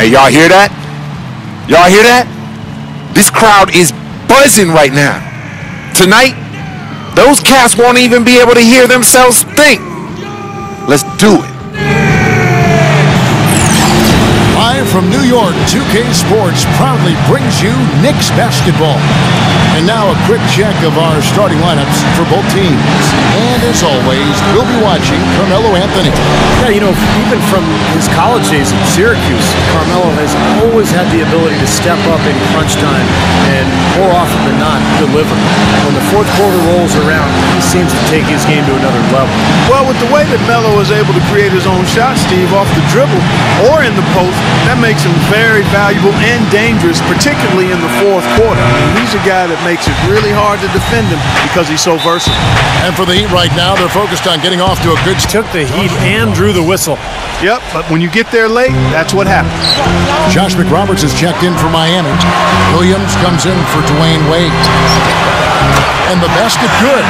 Hey, y'all hear that? Y'all hear that? This crowd is buzzing right now. Tonight, those cats won't even be able to hear themselves think. Let's do it. Live from New York, 2K Sports proudly brings you Knicks basketball. And now a quick check of our starting lineups for both teams. And as always, we'll be watching Carmelo Anthony. Yeah, you know, even from his college days at Syracuse, Carmelo has always had the ability to step up in crunch time and more often than not deliver. When the fourth quarter rolls around, he seems to take his game to another level. Well, with the way that Melo is able to create his own shot, Steve, off the dribble or in the post, that makes him very valuable and dangerous, particularly in the fourth quarter. I mean, he's a guy that makes it really hard to defend him because he's so versatile. And for the Heat right now, they're focused on getting off to a good start. Took the heat and drew the whistle. Yep, but when you get there late, that's what happens. Josh McRoberts has checked in for Miami. Williams comes in for Dwayne Wade. And the basket good.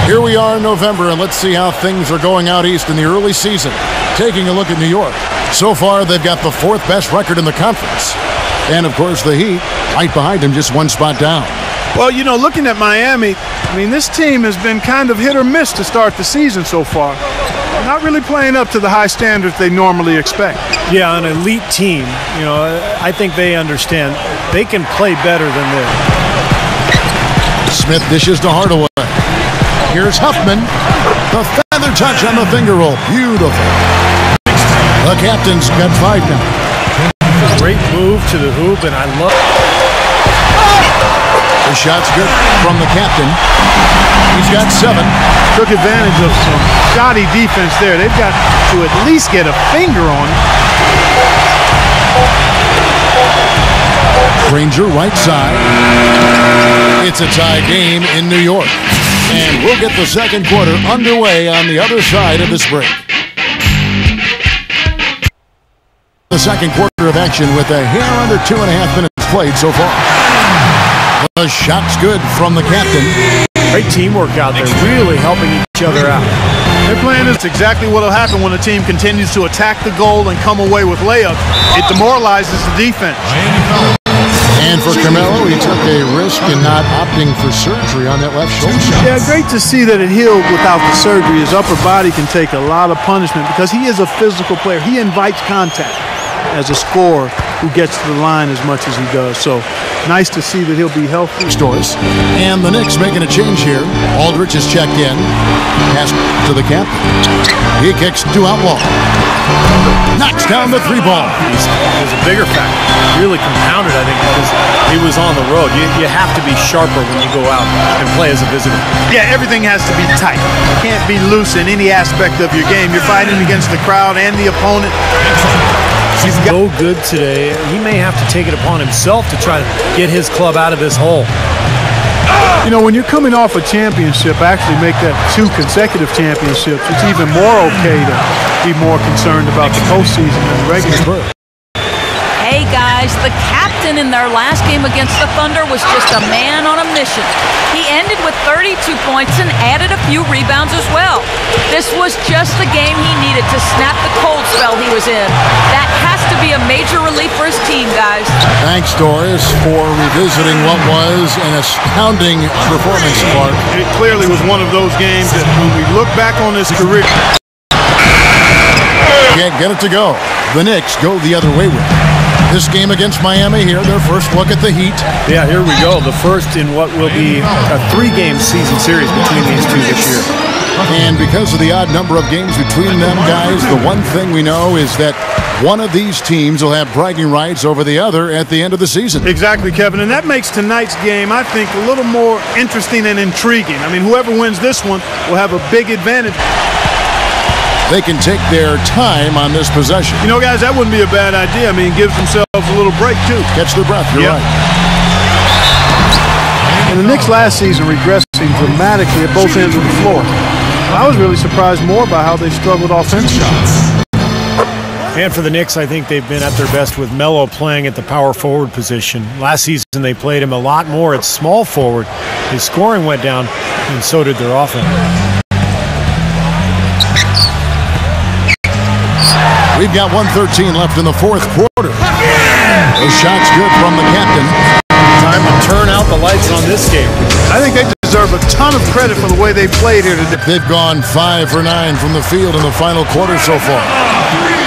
Here we are in November, and let's see how things are going out east in the early season. Taking a look at New York. So far, they've got the fourth best record in the conference. And, of course, the Heat right behind them, just one spot down. Well, you know, looking at Miami, I mean, this team has been kind of hit or miss to start the season so far. Not really playing up to the high standards they normally expect. Yeah, an elite team, you know, I think they understand they can play better than this. Smith dishes to Hardaway. Here's Huffman. The feather touch on the finger roll. Beautiful. The captain's got 5 now. Great move to the hoop, and I love it. The shot's good from the captain. He's got 7. Took advantage of some shoddy defense there. They've got to at least get a finger on it. Granger right side. It's a tie game in New York. And we'll get the second quarter underway on the other side of this break. The second quarter of action with a hair under 2.5 minutes played so far. The shot's good from the captain. Great teamwork out there, really helping each other out. They're playing this exactly what will happen when a team continues to attack the goal and come away with layups. It demoralizes the defense. And for Carmelo, he took a risk in not opting for surgery on that left shoulder. Yeah, great to see that it healed without the surgery. His upper body can take a lot of punishment because he is a physical player. He invites contact as a scorer who gets to the line as much as he does. So nice to see that he'll be healthy. Stores. And the Knicks making a change here. Aldridge has checked in. Pass to the captain. He kicks to Outlaw. Knocks down the 3 ball. It was a bigger factor. Really compounded, I think, because he was on the road. You have to be sharper when you go out and play as a visitor. Yeah, everything has to be tight. You can't be loose in any aspect of your game. You're fighting against the crowd and the opponent. He's so good today. He may have to take it upon himself to try to get his club out of this hole. You know, when you're coming off a championship, actually make that 2 consecutive championships, it's even more okay to be more concerned about the postseason than the regular. Hey guys, the captain in their last game against the Thunder was just a man on a mission. He ended with 32 points and added a few rebounds as well. This was just the game he needed to snap the cold spell he was in. That has to be a major relief for his team, guys. Thanks, Doris, for revisiting what was an astounding performance, Clark. It clearly was one of those games that when we look back on his career, can't get it to go. The Knicks go the other way with it. This game against Miami here, their first look at the Heat. Yeah, here we go. The first in what will be a 3-game season series between these two this year. And because of the odd number of games between them, guys, the one thing we know is that one of these teams will have bragging rights over the other at the end of the season. Exactly, Kevin. And that makes tonight's game, I think, a little more interesting and intriguing. I mean, whoever wins this one will have a big advantage. They can take their time on this possession. You know, guys, that wouldn't be a bad idea. I mean, it gives themselves a little break, too. Catch their breath, you're right. And the Knicks last season regressing dramatically at both ends of the floor. I was really surprised more by how they struggled offensively. And for the Knicks, I think they've been at their best with Melo playing at the power forward position. Last season, they played him a lot more at small forward. His scoring went down, and so did their offense. We've got 1:13 left in the fourth quarter. A shot's good from the captain. Time to turn out the lights on this game. I think they deserve a ton of credit for the way they played here today. They've gone 5 for 9 from the field in the final quarter so far.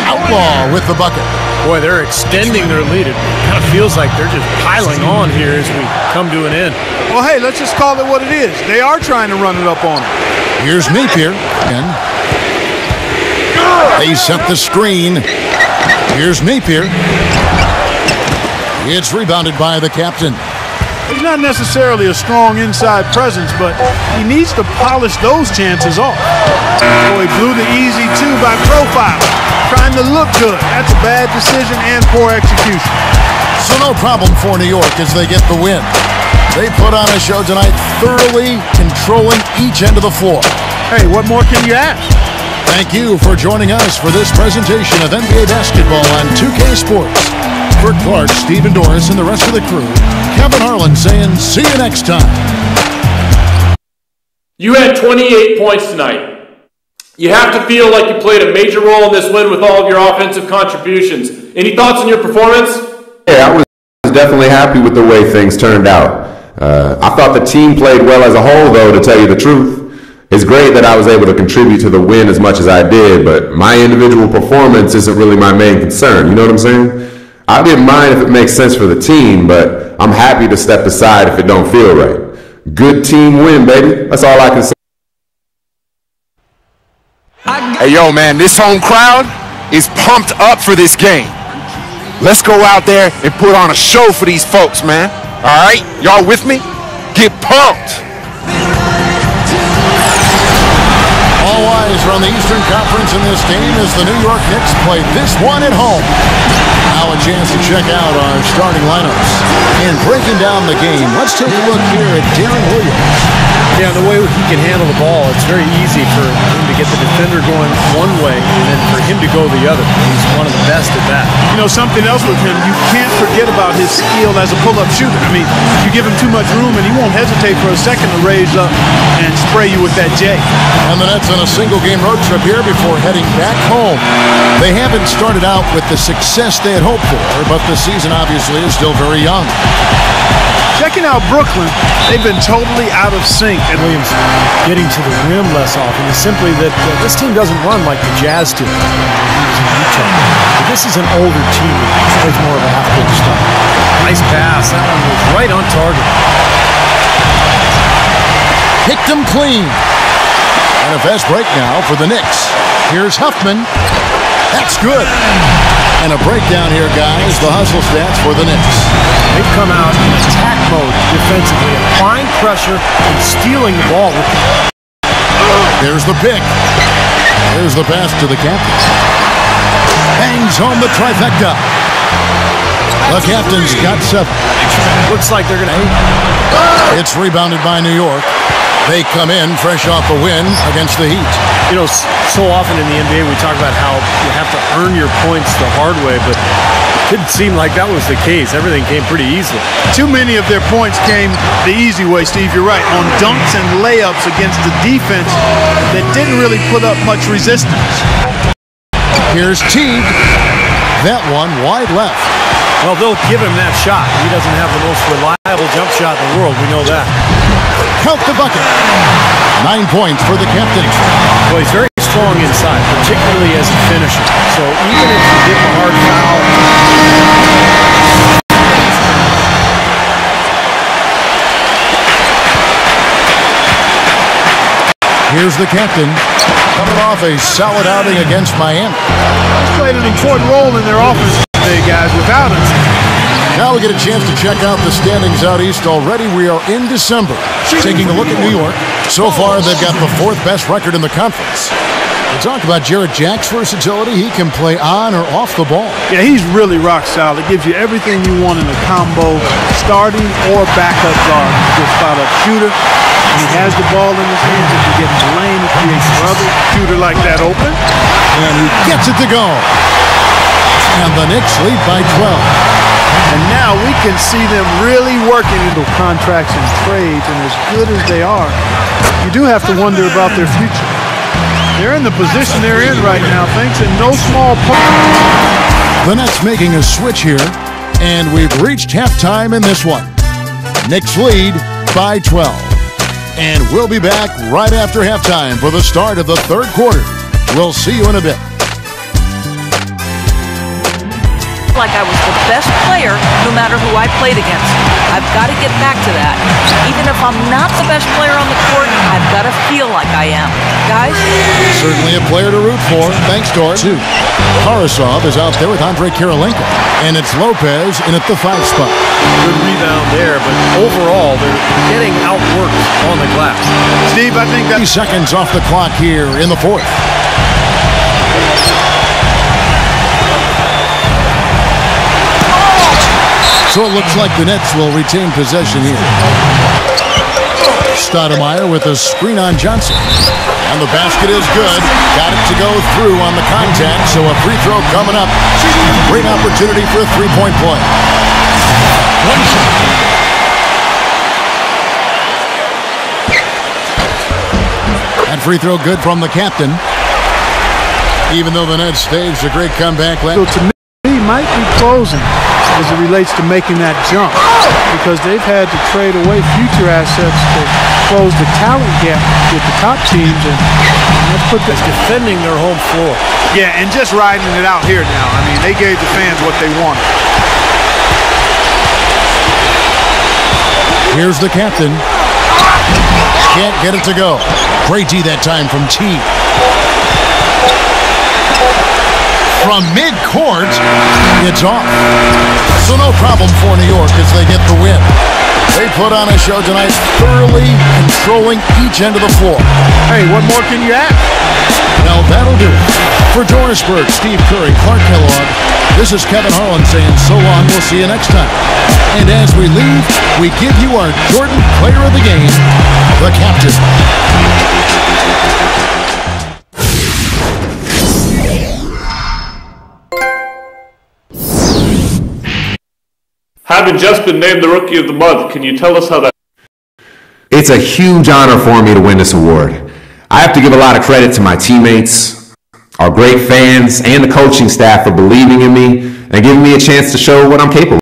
Outlaw with the bucket. Boy, they're extending their lead. It kind of feels like they're just piling on here as we come to an end. Well, hey, let's just call it what it is. They are trying to run it up on them. Here's Napier. And they set the screen. Here's Napier. It's rebounded by the captain. He's not necessarily a strong inside presence, but he needs to polish those chances off. Oh, he blew the easy two by profile, trying to look good. That's a bad decision and poor execution. So no problem for New York as they get the win. They put on a show tonight, thoroughly controlling each end of the floor. Hey, what more can you ask? Thank you for joining us for this presentation of NBA basketball on 2K Sports. For Clark, Stephen Doris, and the rest of the crew, Kevin Harlan saying see you next time. You had 28 points tonight. You have to feel like you played a major role in this win with all of your offensive contributions. Any thoughts on your performance? Yeah, I was definitely happy with the way things turned out. I thought the team played well as a whole, though, to tell you the truth. It's great that I was able to contribute to the win as much as I did, but my individual performance isn't really my main concern. You know what I'm saying? I didn't mind if it makes sense for the team, but I'm happy to step aside if it don't feel right. Good team win, baby. That's all I can say. Hey, yo, man, this home crowd is pumped up for this game. Let's go out there and put on a show for these folks, man. All right? Y'all with me? Get pumped. All eyes are on the Eastern Conference in this game as the New York Knicks play this one at home. Now a chance to check out our starting lineups. And breaking down the game, let's take a look here at Darren Williams. Yeah, the way he can handle the ball, it's very easy for him to get the defender going one way and then for him to go the other. He's one of the best at that. You know, something else with him, you can't forget about his skill as a pull-up shooter. I mean, you give him too much room and he won't hesitate for a second to raise up and spray you with that J. And the Nets on a single-game road trip here before heading back home. They haven't started out with the success they had hoped for, but the season obviously is still very young. Checking out Brooklyn, they've been totally out of sync. And Williams getting to the rim less often is simply that this team doesn't run like the Jazz do. But this is an older team that plays more of a half-court style. Nice pass. That one was right on target. Picked them clean. And a fast break now for the Knicks. Here's Huffman. That's good. And a breakdown here, guys. The hustle stats for the Knicks. They've come out in attack mode defensively, applying pressure and stealing the ball. There's the pick. There's the pass to the captain. Bangs home the trifecta. The captain's got 7. Looks like they're going to... It's rebounded by New York. They come in fresh off a win against the Heat. You know, so often in the NBA we talk about how you have to earn your points the hard way, but it didn't seem like that was the case. Everything came pretty easily. Too many of their points came the easy way, Steve. You're right. On dunks and layups against the defense that didn't really put up much resistance. Here's Teague. That one wide left. Well, they'll give him that shot. He doesn't have the most reliable jump shot in the world. We know that. Count the bucket. 9 points for the captain. Well, he's very strong inside, particularly as a finisher. So even if you get a hard foul... Here's the captain, coming off a solid outing against Miami. He's played an important role in their offense today, guys. Without him, now we get a chance to check out the standings out east already. We are in December. Taking a look at New York. So far, they've got the 4th best record in the conference. We talk about Jarrett Jack's versatility. He can play on or off the ball. Yeah, he's really rock solid. Gives you everything you want in a combo, starting or backup guard. He's a good spot-up shooter. He has the ball in his hands. If you get in the lane, he creates another shooter like that open. And he gets it to go. And the Knicks lead by 12. And now we can see them really working into contracts and trades. And as good as they are, you do have to wonder about their future. They're in the position they're in right now, thanks in no small part. The Nets making a switch here, and we've reached halftime in this one. Knicks lead by 12. And we'll be back right after halftime for the start of the third quarter. We'll see you in a bit. Like I was the best player no matter who I played against. I've got to get back to that. Even if I'm not the best player on the court, I've got to feel like I am. Guys? Certainly a player to root for. Thanks, Doran. Tarasov is out there with Andrei Kirilenko. And it's Lopez in at the 5 spot. Good rebound there, but overall, they're getting outworked on the glass. Steve, I think 30 seconds off the clock here in the fourth. So it looks like the Nets will retain possession here. Stoudemire with a screen on Johnson. And the basket is good. Got it to go through on the contact, so a free throw coming up. Great opportunity for a three-point play. One shot. That free throw good from the captain. Even though the Nets staged a great comeback. So to me, might be closing as it relates to making that jump, because they've had to trade away future assets to close the talent gap with the top teams, and let's put this defending their home floor. Yeah, and just riding it out here now. I mean, they gave the fans what they wanted. Here's the captain. Can't get it to go. Great D that time from T. From mid-court, it's off. So no problem for New York as they get the win. They put on a show tonight, thoroughly controlling each end of the floor. Hey, what more can you ask? Now that'll do it. For Dorisburg, Steve Curry, Clark Kellogg, this is Kevin Harlan saying so long. We'll see you next time. And as we leave, we give you our Jordan Player of the Game, the captain. Having just been named the Rookie of the Month, can you tell us how that... It's a huge honor for me to win this award. I have to give a lot of credit to my teammates, our great fans, and the coaching staff for believing in me and giving me a chance to show what I'm capable of.